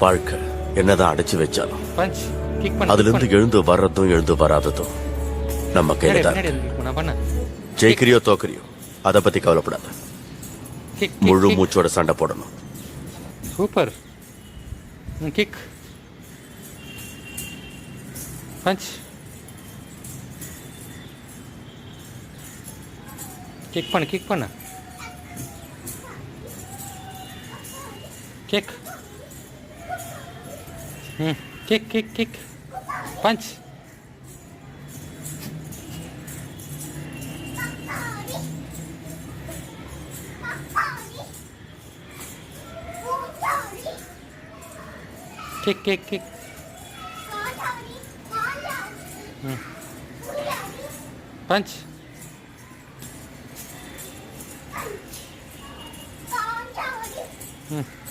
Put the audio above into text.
வாழ்க்கை என்னதான் அடைச்சு வச்சாலும் பஞ்ச் கிக் பண்ணு. அதுல இருந்து எழுந்து வர்றதும் எழுந்து வராததும் நம்ம கையில தான் பின்னாடி இருக்கு. கிக் பண்ண பண்ண. ஜெயிக்கிறியோ தோக்கறியோ அதை பத்தி கவலைப்படாத. கிக் முழு கிக். மூச்சோட சண்டை போடணும். சூப்பர். கிக். பஞ்ச். கிக் பண்ணு கிக் பண்ணு. Kick. Kick kick kick. Punch. Kick kick kick. Punch. ம்